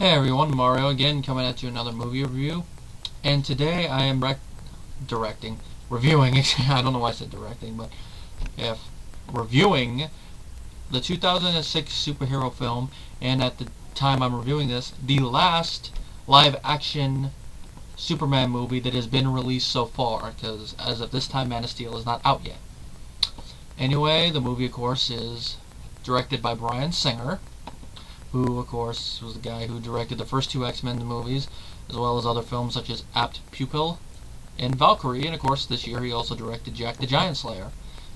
Hey everyone, Mario again, coming at you another movie review. And today I am reviewing, I don't know why I said directing, but reviewing the 2006 superhero film, and at the time I'm reviewing this, the last live-action Superman movie that has been released so far, because as of this time Man of Steel is not out yet. Anyway, the movie of course is directed by Bryan Singer, who, of course, was the guy who directed the first two X-Men movies, as well as other films such as Apt Pupil and Valkyrie, and of course this year he also directed Jack the Giant Slayer,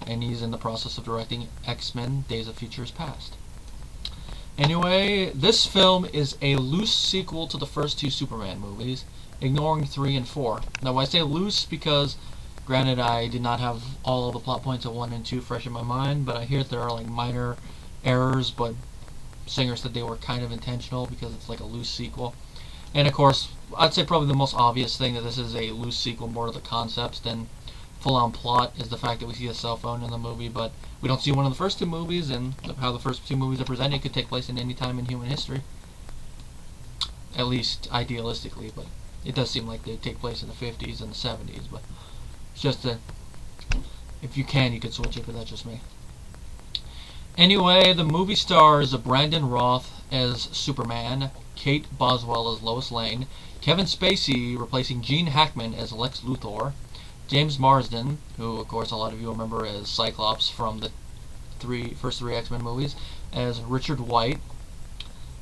and he's in the process of directing X-Men Days of Futures Past. Anyway, this film is a loose sequel to the first two Superman movies, ignoring 3 and 4. Now I say loose because, granted, I did not have all of the plot points of 1 and 2 fresh in my mind, but I hear there are like minor errors, but Singer said they were kind of intentional because it's like a loose sequel. And of course, I'd say probably the most obvious thing that this is a loose sequel more to the concepts than full-on plot is the fact that we see a cell phone in the movie, but we don't see one in the first two movies, and how the first two movies are presented could take place in any time in human history. At least idealistically, but it does seem like they take place in the 50s and the 70s, but it's just that if you could switch it, but that's just me. Anyway, the movie stars Brandon Routh as Superman, Kate Bosworth as Lois Lane, Kevin Spacey replacing Gene Hackman as Lex Luthor, James Marsden, who of course a lot of you remember as Cyclops from the first three X-Men movies, as Richard White,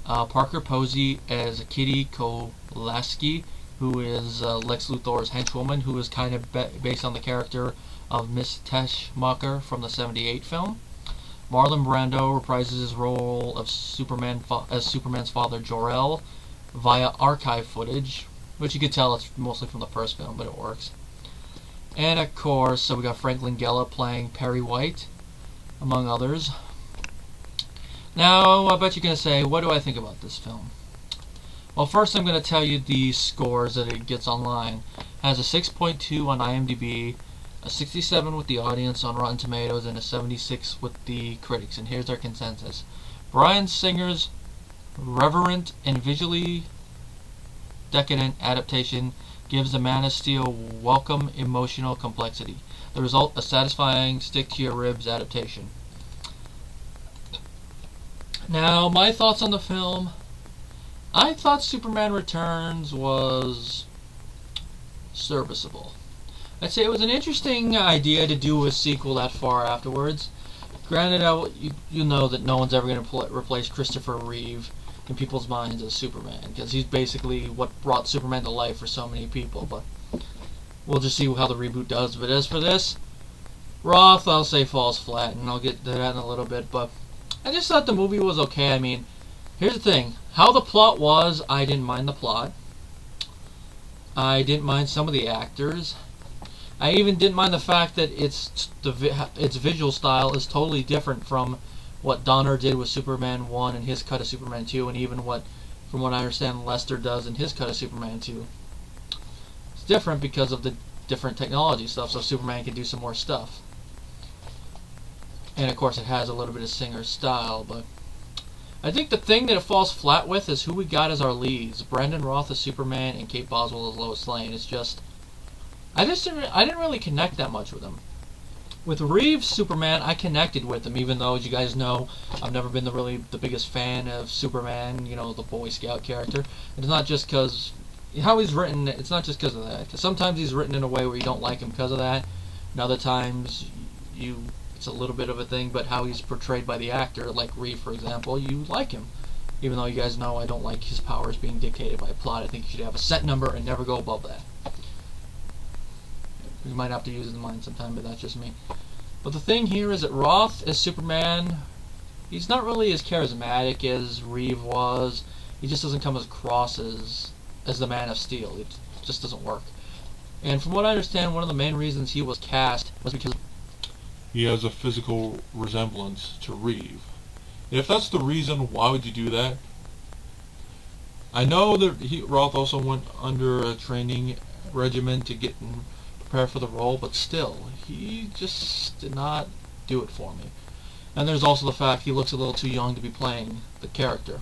Parker Posey as Kitty Kolaski, who is Lex Luthor's henchwoman, who is kind of based on the character of Miss Teschmacher from the '78 film. Marlon Brando reprises his role of Superman as Superman's father Jor-El via archive footage, which you could tell it's mostly from the first film, but it works. And of course, so we got Frank Langella playing Perry White, among others. Now, I bet you're going to say, what do I think about this film? Well, first I'm going to tell you the scores that it gets online. It has a 6.2 on IMDb, a 67 with the audience on Rotten Tomatoes, and a 76 with the critics. And here's our consensus. Bryan Singer's reverent and visually decadent adaptation gives the Man of Steel welcome emotional complexity. The result, a satisfying stick-to-your-ribs adaptation. Now, my thoughts on the film. I thought Superman Returns was serviceable. I'd say it was an interesting idea to do a sequel that far afterwards. Granted, you know that no one's ever going to replace Christopher Reeve in people's minds as Superman, because he's basically what brought Superman to life for so many people, but we'll just see how the reboot does. But as for this, Roth, I'll say falls flat, and I'll get to that in a little bit, but I just thought the movie was okay. I mean, here's the thing. How the plot was, I didn't mind the plot. I didn't mind some of the actors. I even didn't mind the fact that its visual style is totally different from what Donner did with Superman 1 and his cut of Superman 2, and even from what I understand, Lester does in his cut of Superman 2. It's different because of the different technology stuff, so Superman can do some more stuff. And of course it has a little bit of Singer's style, but I think the thing that it falls flat with is who we got as our leads. Brandon Routh as Superman and Kate Bosworth as Lois Lane. It's just I didn't really connect that much with him. With Reeves' Superman, I connected with him, even though, as you guys know, I've never been the biggest fan of Superman, you know, the Boy Scout character. It's not just because how he's written. It's not just because of that. 'Cause sometimes he's written in a way where you don't like him because of that, and other times it's a little bit of a thing. But how he's portrayed by the actor, like Reeve, for example, you like him. Even though you guys know I don't like his powers being dictated by a plot. I think you should have a set number and never go above that. You might have to use his mind sometime, but that's just me. But the thing here is that Roth as Superman, he's not really as charismatic as Reeve was. He just doesn't come across as the Man of Steel. It just doesn't work. And from what I understand, one of the main reasons he was cast was because he has a physical resemblance to Reeve. And if that's the reason, why would you do that? I know that Roth also went under a training regimen to get prepare for the role, but still, he just did not do it for me. And there's also the fact he looks a little too young to be playing the character.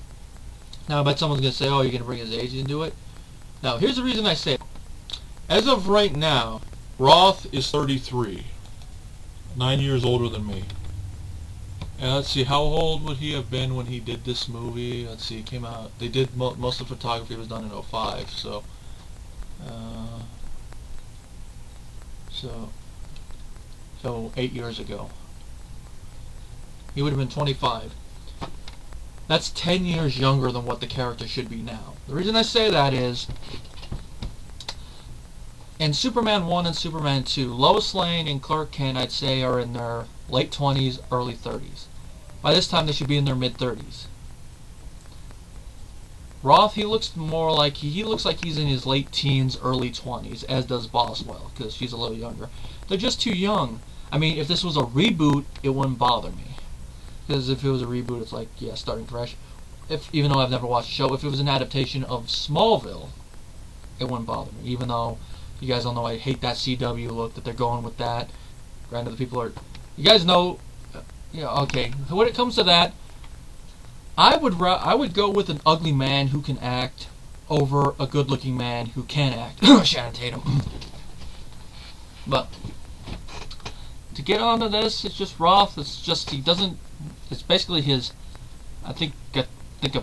Now, I bet someone's going to say, oh, you're going to bring his age into it. Now, here's the reason I say it. As of right now, Roth is 33. 9 years older than me. And let's see, how old would he have been when he did this movie? Let's see, it came out, they did, most of the photography was done in '05, so 8 years ago. He would have been 25. That's 10 years younger than what the character should be now. The reason I say that is, in Superman 1 and Superman 2, Lois Lane and Clark Kent, I'd say, are in their late 20s, early 30s. By this time, they should be in their mid-30s. Roth, he looks more like, he looks like he's in his late teens, early 20s, as does Boswell, because she's a little younger. They're just too young. I mean, if this was a reboot, it wouldn't bother me. Because if it was a reboot, it's like, yeah, starting fresh. Even though I've never watched the show, if it was an adaptation of Smallville, it wouldn't bother me. Even though, you guys all know I hate that CW look that they're going with that. Granted, the people are, you guys know, yeah, okay. When it comes to that, I would go with an ugly man who can act over a good-looking man who can act. Shannon Tatum. But to get onto this, it's just Roth. It's just he doesn't. It's basically his. I think I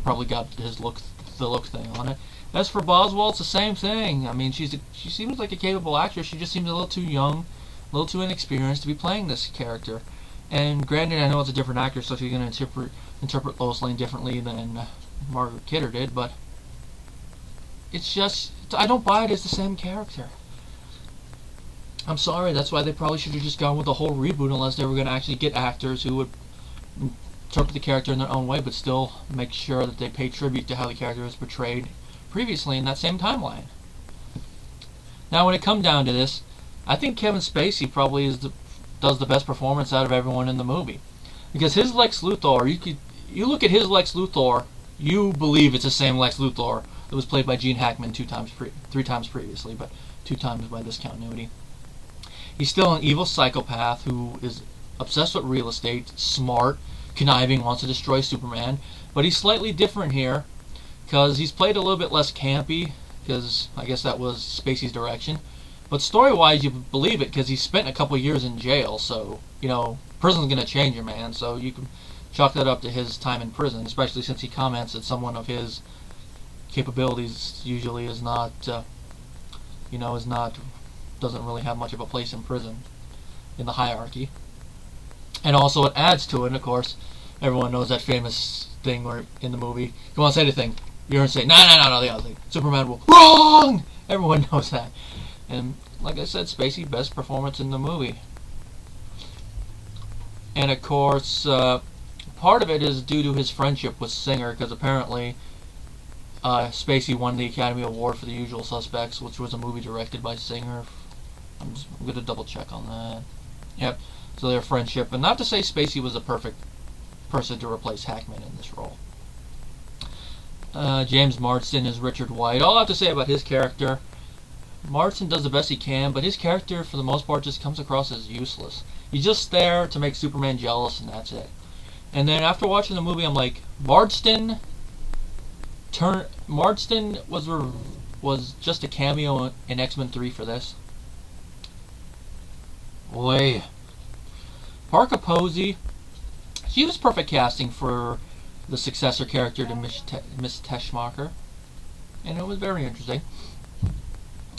probably got his look, the look thing on it. As for Boswell, it's the same thing. I mean, she seems like a capable actress. She just seems a little too young, a little too inexperienced to be playing this character. And granted, I know it's a different actor, so she's going to interpret Lois Lane differently than Margaret Kidder did. But it's just, I don't buy it as the same character. I'm sorry. That's why they probably should have just gone with the whole reboot, unless they were going to actually get actors who would interpret the character in their own way, but still make sure that they pay tribute to how the character was portrayed previously in that same timeline. Now, when it comes down to this, I think Kevin Spacey probably does the best performance out of everyone in the movie, because his Lex Luthor, you look at his Lex Luthor, you believe it's the same Lex Luthor that was played by Gene Hackman 3 times previously, but 2 times by this continuity. He's still an evil psychopath who is obsessed with real estate, smart, conniving, wants to destroy Superman, but he's slightly different here because he's played a little bit less campy, because I guess that was Spacey's direction. But story-wise, you believe it because he spent a couple years in jail, so, you know, prison's going to change your man, so you can chalk that up to his time in prison, especially since he comments that someone of his capabilities usually is not, doesn't really have much of a place in prison in the hierarchy. And also it adds to it, of course, everyone knows that famous thing where in the movie, come on, say the thing. You're going to say, no, the other thing. Superman will, wrong! Everyone knows that. And like I said, Spacey, best performance in the movie. And of course, part of it is due to his friendship with Singer, because apparently Spacey won the Academy Award for The Usual Suspects, which was a movie directed by Singer. I'm going to double check on that. Yep, so their friendship. And not to say Spacey was the perfect person to replace Hackman in this role. James Marsden is Richard White. All I have to say about his character, Marsden does the best he can, but his character, for the most part, just comes across as useless. He's just there to make Superman jealous, and that's it. And then after watching the movie, I'm like, Marsden was just a cameo in X-Men 3 for this. Boy. Parker Posey, she was perfect casting for the successor character to Miss Teschmacher, and it was very interesting.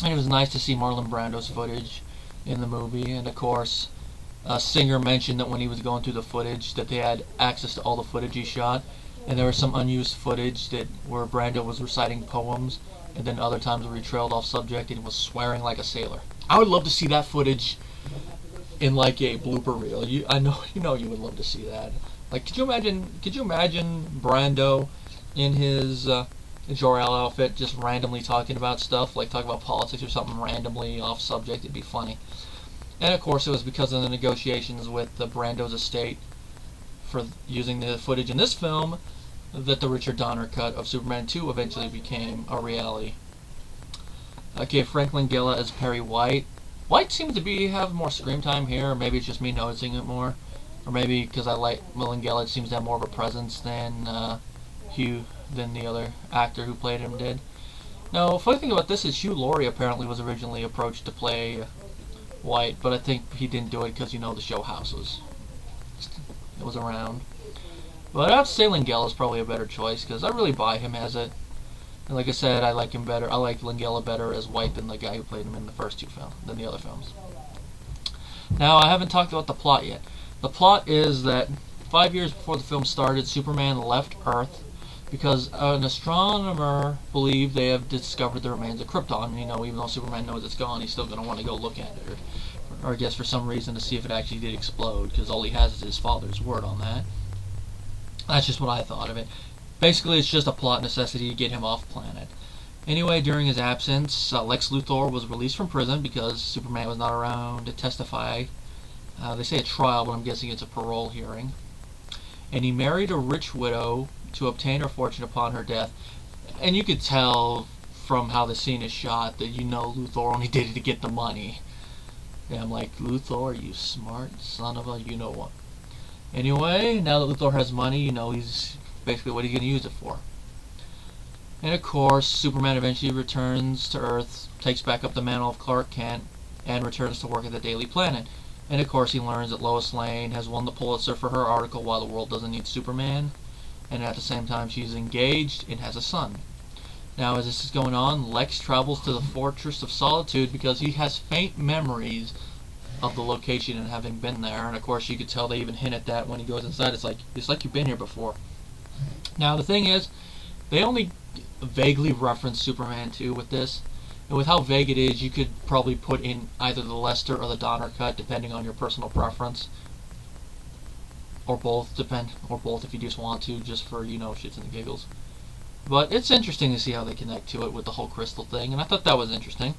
And it was nice to see Marlon Brando's footage in the movie, and of course, Singer mentioned that when he was going through the footage that they had access to all the footage he shot, and there was some unused footage where Brando was reciting poems, and then other times where he trailed off subject and was swearing like a sailor. I would love to see that footage in like a blooper reel. You would love to see that. Like, could you imagine Brando in his Jor-El outfit just randomly talking about stuff, like talking about politics or something randomly off subject? It'd be funny. And of course, it was because of the negotiations with the Brando's estate for using the footage in this film that the Richard Donner cut of Superman 2 eventually became a reality. Okay, Frank Langella as Perry White. White seems to have more screen time here, or maybe it's just me noticing it more. Or maybe because I like Langella seems to have more of a presence than Hugh than the other actor who played him did. Now, funny thing about this is Hugh Laurie apparently was originally approached to play White, but I think he didn't do it because, you know, the show House was around. But I'd have to say Langella is probably a better choice because I really buy him as it. And like I said, I like him better. I like Langella better as White than the guy who played him in the first two films, than the other films. Now, I haven't talked about the plot yet. The plot is that 5 years before the film started, Superman left Earth because an astronomer believed they have discovered the remains of Krypton. You know, even though Superman knows it's gone, he's still going to want to go look at it, or I guess for some reason to see if it actually did explode, because all he has is his father's word on that. That's just what I thought of it. Basically, it's just a plot necessity to get him off planet. Anyway, during his absence, Lex Luthor was released from prison because Superman was not around to testify. They say a trial, but I'm guessing it's a parole hearing. And he married a rich widow to obtain her fortune upon her death. And you could tell from how the scene is shot that, you know, Luthor only did it to get the money. And I'm like, Luthor, you smart son of a you-know-what. Anyway, now that Luthor has money, you know, he's basically what he's going to use it for. And of course, Superman eventually returns to Earth, takes back up the mantle of Clark Kent, and returns to work at the Daily Planet. And of course, he learns that Lois Lane has won the Pulitzer for her article Why the World Doesn't Need Superman. And at the same time, she's engaged and has a son. Now, as this is going on, Lex travels to the Fortress of Solitude because he has faint memories of the location and having been there. And of course, you could tell they even hint at that when he goes inside. It's like you've been here before. Now, the thing is, they only vaguely reference Superman 2 with this. And with how vague it is, you could probably put in either the Lester or the Donner cut, depending on your personal preference. Or both, if you just want to, just for, you know, shits and giggles. But it's interesting to see how they connect to it with the whole crystal thing, and I thought that was interesting.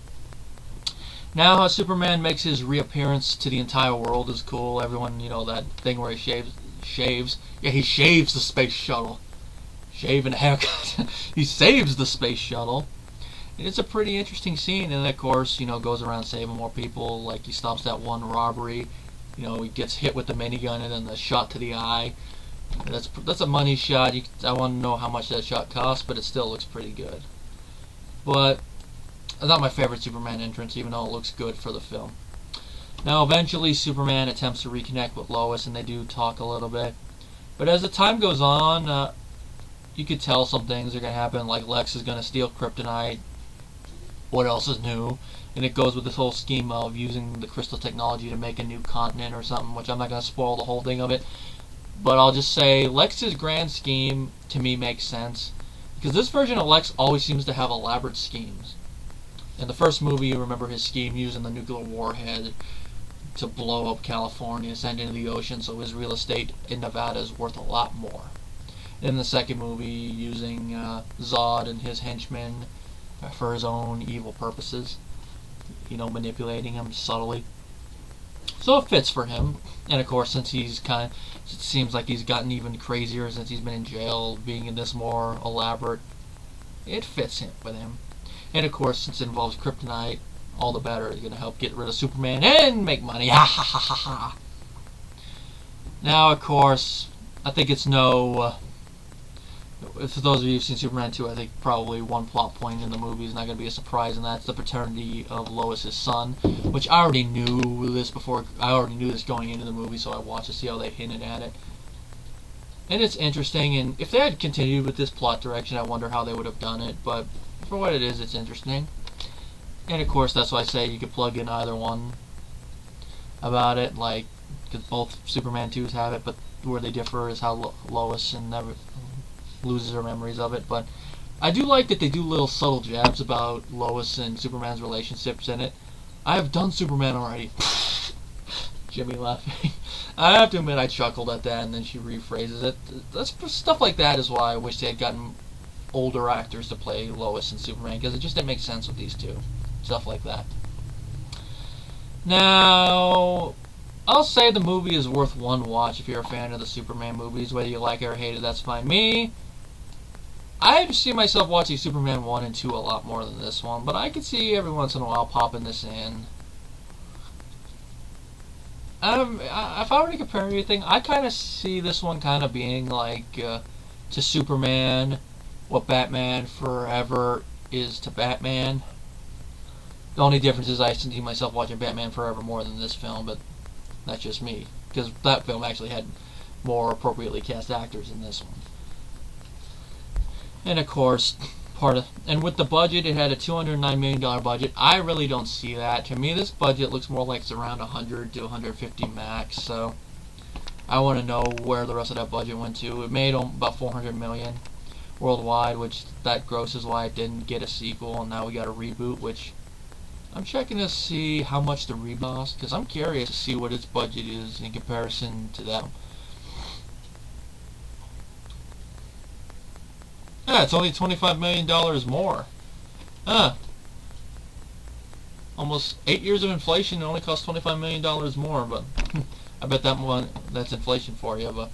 Now, how Superman makes his reappearance to the entire world is cool. Everyone, you know, that thing where he shaves. Yeah, he shaves the space shuttle. Shave and a haircut. He saves the space shuttle. And it's a pretty interesting scene, and of course, you know, goes around saving more people. Like, he stops that one robbery. You know, he gets hit with the minigun and then the shot to the eye. That's a money shot. I want to know how much that shot cost, but it still looks pretty good. But it's not my favorite Superman entrance, even though it looks good for the film. Now, eventually, Superman attempts to reconnect with Lois, and they do talk a little bit. But as the time goes on, you could tell some things are going to happen, like Lex is going to steal kryptonite. What else is new? And it goes with this whole scheme of using the crystal technology to make a new continent or something, which I'm not going to spoil the whole thing of it. But I'll just say, Lex's grand scheme, to me, makes sense. Because this version of Lex always seems to have elaborate schemes. In the first movie, you remember his scheme using the nuclear warhead to blow up California, send it into the ocean, so his real estate in Nevada is worth a lot more. In the second movie, using Zod and his henchmen for his own evil purposes. You know, manipulating him subtly. So it fits for him. And of course, since it seems like he's gotten even crazier since he's been in jail, being in this more elaborate, it fits him with him. And of course, since it involves kryptonite, all the better. It's going to help get rid of Superman and make money. Ha ha ha ha ha. Now, of course, I think it's no... for those of you who've seen Superman 2, I think probably one plot point in the movie is not going to be a surprise, and that's the paternity of Lois's son, which I already knew this before. I already knew this going into the movie, so I watched to see how they hinted at it. And it's interesting, and if they had continued with this plot direction, I wonder how they would have done it, but for what it is, it's interesting. And of course, that's why I say you could plug in either one about it, like, because both Superman 2s have it, but where they differ is how Lois and loses her memories of it. But I do like that they do little subtle jabs about Lois and Superman's relationships in it. I have done Superman already. Jimmy laughing. I have to admit I chuckled at that, and then she rephrases it. That's stuff like that is why I wish they had gotten older actors to play Lois and Superman, because it just didn't make sense with these two. Stuff like that. Now, I'll say the movie is worth one watch if you're a fan of the Superman movies. Whether you like it or hate it, that's fine. Me, I see myself watching Superman 1 and 2 a lot more than this one, but I could see every once in a while popping this in. If I were to compare anything, I kind of see this one kind of being like to Superman what Batman Forever is to Batman. The only difference is I see myself watching Batman Forever more than this film, but that's just me, because that film actually had more appropriately cast actors than this one. And of course, and with the budget, it had a $209 million budget. I really don't see that. To me, this budget looks more like it's around 100 to 150 max, so I want to know where the rest of that budget went to. It made about $400 million worldwide, which that grosses why it didn't get a sequel, and now we got a reboot, which I'm checking to see how much the reboot cost, because I'm curious to see what its budget is in comparison to that. Yeah, it's only $25 million more. Almost 8 years of inflation, it only costs $25 million more, but I bet that's inflation for you. But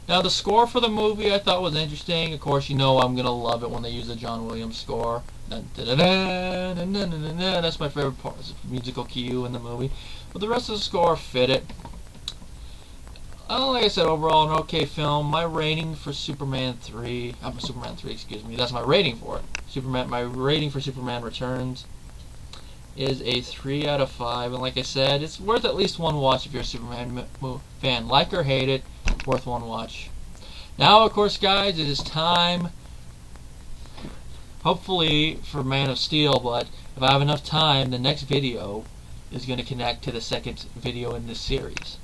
now the score for the movie I thought was interesting. Of course, you know I'm going to love it when they use the John Williams score. That's my favorite part, musical cue in the movie. But the rest of the score fit it. Like I said, overall an okay film. My rating for Superman 3, excuse me, that's my rating for it. My rating for Superman Returns is a 3 out of 5, and like I said, it's worth at least one watch if you're a Superman fan. Like or hate it, worth one watch. Now, of course, guys, it is time, hopefully, for Man of Steel, but if I have enough time, the next video is going to connect to the second video in this series.